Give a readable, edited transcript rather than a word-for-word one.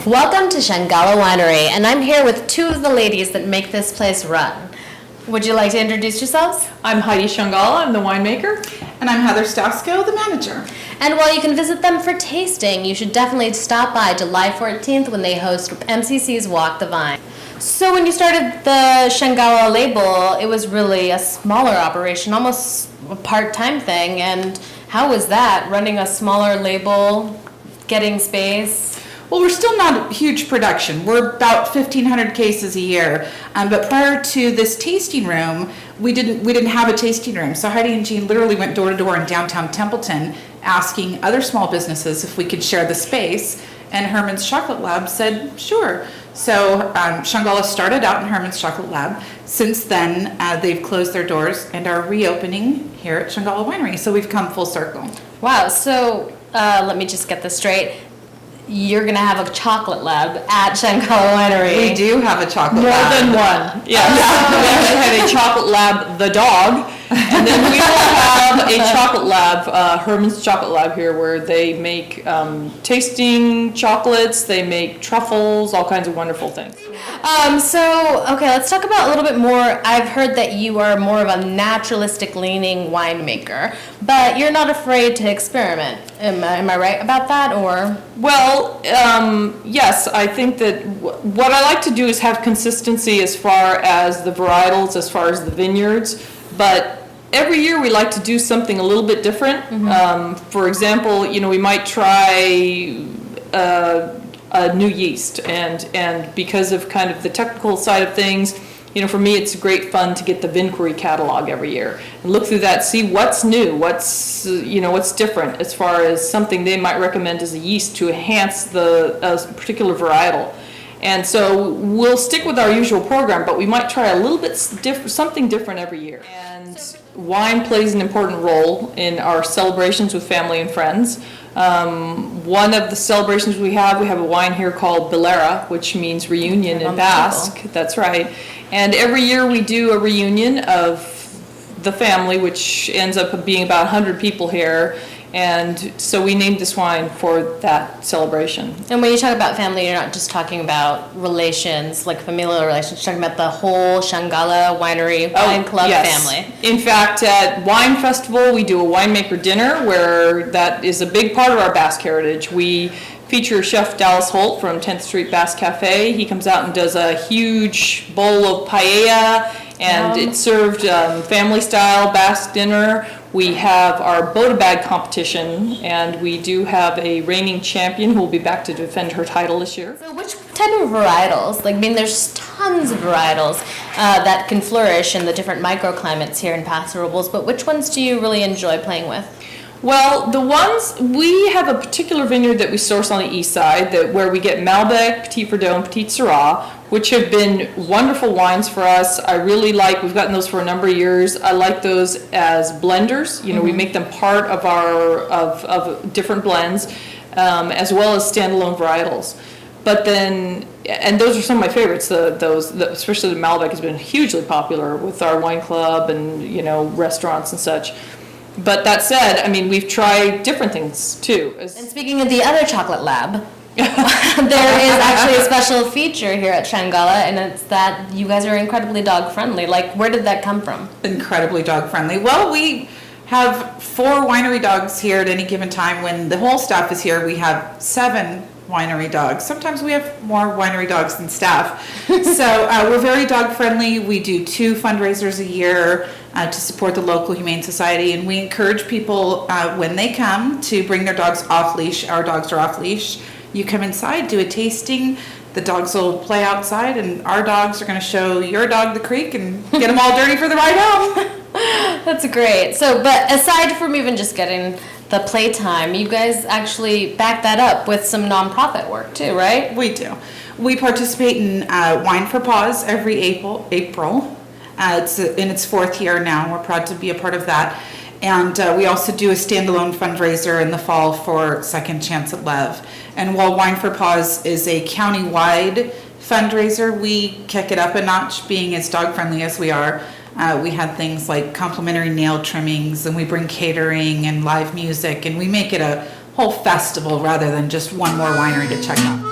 Welcome to Changala Winery, and I'm here with two of the ladies that make this place run. Would you like to introduce yourselves? I'm Heidi Changala, I'm the winemaker. And I'm Heather Stasko, the manager. And while you can visit them for tasting, you should definitely stop by July 14th when they host MCC's Walk the Vine. So when you started the Changala label, it was really a smaller operation, almost a part-time thing. And how was that, running a smaller label, getting space? Well, we're still not a huge production. We're about 1,500 cases a year. But prior to this tasting room, we didn't have a tasting room. So Heidi and Jean literally went door to door in downtown Templeton, asking other small businesses if we could share the space. And Herman's Chocolate Lab said, sure. So Changala started out in Herman's Chocolate Lab. Since then, they've closed their doors and are reopening here at Changala Winery. So we've come full circle. Wow, so let me just get this straight. You're going to have a chocolate lab at Changala Winery. We do have a chocolate More lab. than one. Yeah. We actually have a chocolate lab, the dog, and then we will have a chocolate lab, Herman's Chocolate Lab here, where they make tasting chocolates, they make truffles, all kinds of wonderful things. Okay, let's talk about a little bit more. I've heard that you are more of a naturalistic leaning winemaker, but you're not afraid to experiment. Am I right about that, or? Well, yes, I think that what I like to do is have consistency as far as the varietals, as far as the vineyards, but every year we like to do something a little bit different. For example, we might try a new yeast, and because of kind of the technical side of things, for me it's great fun to get the Winery catalog every year and look through that, see what's new, what's different as far as something they might recommend as a yeast to enhance the particular varietal. And so we'll stick with our usual program, but we might try a little bit something different every year. And wine plays an important role in our celebrations with family and friends. One of the celebrations we have a wine here called Bilera, which means reunion in Basque. That's right. And every year we do a reunion of the family, which ends up being about 100 people here. And so we named this wine for that celebration. And when you talk about family, you're not just talking about relations, like familial relations, you're talking about the whole Changala Winery Wine Club family. In fact, at Wine Festival, we do a winemaker dinner where that is a big part of our Basque heritage. We feature Chef Dallas Holt from 10th Street Basque Cafe. He comes out and does a huge bowl of paella, and it's served family-style Basque dinner. We have our Boda Bag competition, and we do have a reigning champion who will be back to defend her title this year. So which type of varietals, there's tons of varietals that can flourish in the different microclimates here in Paso Robles, but which ones do you really enjoy playing with? Well, we have a particular vineyard that we source on the east side where we get Malbec, Petit Verdot, and Petit Syrah, which have been wonderful wines for us. I really we've gotten those for a number of years. I like those as blenders. We make them part of of different blends, as well as standalone varietals. But then, and those are some of my favorites. Especially the Malbec has been hugely popular with our wine club and restaurants and such. But that said, we've tried different things too. And speaking of the other chocolate lab, there is actually a special feature here at Changala, and it's that you guys are incredibly dog friendly. Where did that come from? Incredibly dog friendly. Well, we have 4 winery dogs here at any given time. When the whole staff is here, we have 7 winery dogs. Sometimes we have more winery dogs than staff. So we're very dog friendly. We do 2 fundraisers a year to support the local Humane Society, and we encourage people when they come to bring their dogs off leash. Our dogs are off leash. You come inside, do a tasting, the dogs will play outside, and our dogs are going to show your dog the creek and get them all dirty for the ride home. That's great. So, but aside from even just getting the playtime, you guys actually back that up with some nonprofit work too, right? We do. We participate in Wine for Paws every April. It's in its 4th year now. We're proud to be a part of that. And we also do a standalone fundraiser in the fall for Second Chance at Love. And while Wine for Paws is a county-wide fundraiser, we kick it up a notch, being as dog-friendly as we are. We had things like complimentary nail trimmings, and we bring catering and live music, and we make it a whole festival rather than just one more winery to check out.